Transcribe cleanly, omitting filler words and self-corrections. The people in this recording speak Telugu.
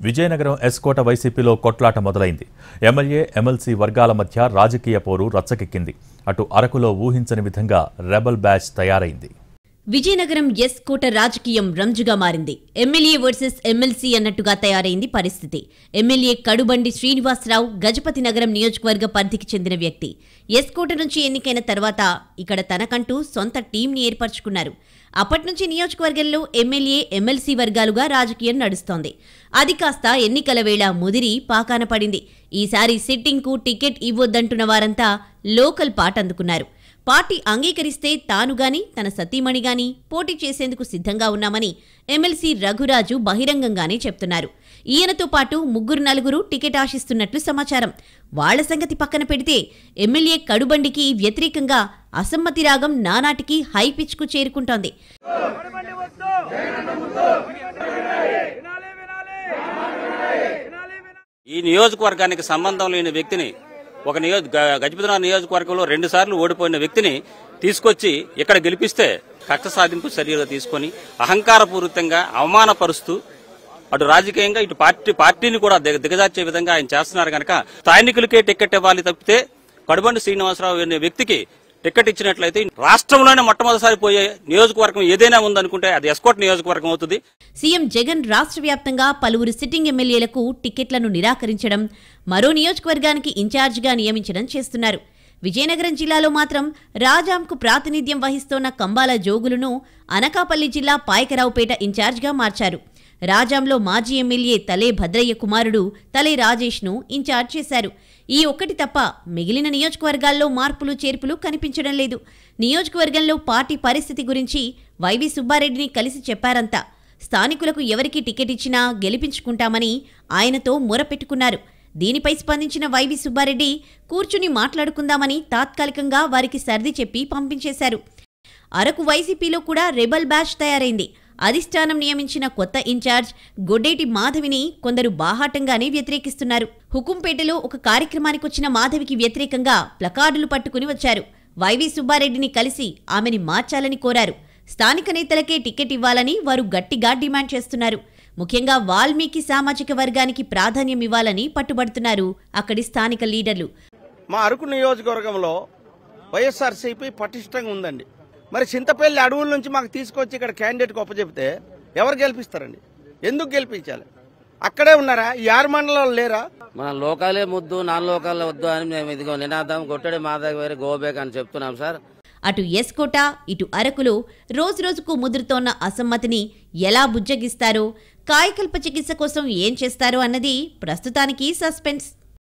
విజయనగరం ఎస్కోట వైసీపీలో కొట్లాట మొదలైంది. ఎమ్మెల్యే, ఎమ్మెల్సీ వర్గాల మధ్య రాజకీయ పోరు రచ్చకెక్కింది. అటు అరకులో ఊహించని విధంగా రెబల్ బ్యాచ్ తయారైంది. విజయనగరం ఎస్కోట రాజకీయం రంజుగా మారింది. ఎమ్మెల్యే వర్సెస్ ఎమ్మెల్సీ అన్నట్టుగా తయారైంది పరిస్థితి. ఎమ్మెల్యే కడుబండి శ్రీనివాసరావు గజపతి నగరం నియోజకవర్గ పరిధికి చెందిన వ్యక్తి. ఎస్కోట నుంచి ఎన్నికైన తర్వాత ఇక్కడ తనకంటూ సొంత టీంని ఏర్పరచుకున్నారు. అప్పట్నుంచి నియోజకవర్గంలో ఎమ్మెల్యే, ఎమ్మెల్సీ వర్గాలుగా రాజకీయం నడుస్తోంది. అది కాస్త ఎన్నికల వేళ ముదిరి పాకాన పడింది. ఈసారి సిట్టింగ్కు టికెట్ ఇవ్వొద్దంటున్న వారంతా లోకల్ పాట అందుకున్నారు. పార్టీ అంగీకరిస్తే తానుగాని, తన సతీమణిగాని పోటీ చేసేందుకు సిద్ధంగా ఉన్నామని ఎమ్మెల్సీ రఘురాజు బహిరంగంగానే చెప్తున్నారు. ఈయనతో పాటు 3-4 టికెట్ ఆశిస్తున్నట్లు సమాచారం. వాళ్ల సంగతి పక్కన పెడితే ఎమ్మెల్యే కడుబండికి వ్యతిరేకంగా అసమ్మతి రాగం నానాటికి హై పిచ్కు చేరుకుంటోంది. ఈ నియోజకవర్గానికి సంబంధం లేని వ్యక్తిని, ఒక గజపతినగరం నియోజకవర్గంలో 2 సార్లు ఓడిపోయిన వ్యక్తిని తీసుకొచ్చి ఇక్కడ గెలిపిస్తే కక్ష సాధింపు చర్యలు తీసుకుని అహంకారపూరితంగా అవమానపరుస్తూ అటు రాజకీయంగా ఇటు పార్టీని కూడా దిగజార్చే విధంగా ఆయన చేస్తున్నారు కనుక స్థానికులకే టికెట్ ఇవ్వాలి తప్పితే కడుబండి శ్రీనివాసరావు అనే వ్యక్తికి టికెట్ ఇచ్చినట్లయితే రాష్ట్రంలోనే మొట్టమొదటిసారి పోయే నియోజకవర్గం ఏదైనా ఉందనుకుంటే అది ఎస్కోట్ నియోజకవర్గం అవుతుంది. సీఎం జగన్ రాష్ట్ర వ్యాప్తంగా పలువురు సిట్టింగ్ ఎమ్మెల్యేలకు టికెట్లను నిరాకరించడం, మరో నియోజకవర్గానికి ఇన్ఛార్జిగా నియమించడం చేస్తున్నారు. విజయనగరం జిల్లాలో మాత్రం రాజాంకు ప్రాతినిధ్యం వహిస్తోన్న కంబాల జోగులను అనకాపల్లి జిల్లా పాయకరావుపేట ఇన్ఛార్జిగా మార్చారు. రాజాంలో మాజీ ఎమ్మెల్యే తలే భద్రయ్య కుమారుడు తలే రాజేష్ను ఇన్ఛార్జ్ చేశారు. ఈ ఒక్కటి తప్ప మిగిలిన నియోజకవర్గాల్లో మార్పులు చేర్పులు కనిపించడం లేదు. నియోజకవర్గంలో పార్టీ పరిస్థితి గురించి వైవి సుబ్బారెడ్డిని కలిసి చెప్పారంతా. స్థానికులకు ఎవరికి టికెట్ ఇచ్చినా గెలిపించుకుంటామని ఆయనతో మొరపెట్టుకున్నారు. దీనిపై స్పందించిన వైవి సుబ్బారెడ్డి కూర్చుని మాట్లాడుకుందామని తాత్కాలికంగా వారికి సర్ది చెప్పి పంపించేశారు. అరకు వైసీపీలో కూడా రెబల్ బ్యాచ్ తయారైంది. అధిష్టానం నియమించిన కొత్త ఇన్ఛార్జ్ గొడ్డేటి మాధవిని కొందరు బాహాటంగానే వ్యతిరేకిస్తున్నారు. హుకుంపేటలో ఒక కార్యక్రమానికొచ్చిన మాధవికి వ్యతిరేకంగా ప్లకార్డులు పట్టుకుని వచ్చారు. వైవి సుబ్బారెడ్డిని కలిసి ఆమెని మార్చాలని కోరారు. స్థానిక నేతలకే టికెట్ ఇవ్వాలని వారు గట్టిగా డిమాండ్ చేస్తున్నారు. ముఖ్యంగా వాల్మీకి సామాజిక వర్గానికి ప్రాధాన్యం ఇవ్వాలని పట్టుబడుతున్నారు అక్కడి స్థానిక లీడర్లు. మా అరకు నియోజకవర్గంలో వైఎస్ఆర్సీపీ పటిష్టంగా ఉందండి. మరి చింతపల్లి అడవుల నుంచి మాకు తీసుకొచ్చి ఇక్కడ క్యాండిడేట్కి ఒప్పచెప్తే ఎవరు గెలిపిస్తారండి? ఎందుకు గెలిపించాలి? అక్కడే ఉన్నారా? ఈ 6 మండలాలు లేరా? మన లోకాలే ముద్దు, నాన్ లోకాలే వద్దు అని మేము ఇదిగో నినాదం కొట్టడి మాధవి వేరే గోబేక్ అని చెప్తున్నాం సార్. అటు ఎస్కోట, ఇటు అరకులో రోజురోజుకు ముదురుతోన్న అసమ్మతిని ఎలా బుజ్జగిస్తారో, కాయకల్ప చికిత్స కోసం ఏం చేస్తారో అన్నది ప్రస్తుతానికి సస్పెన్స్.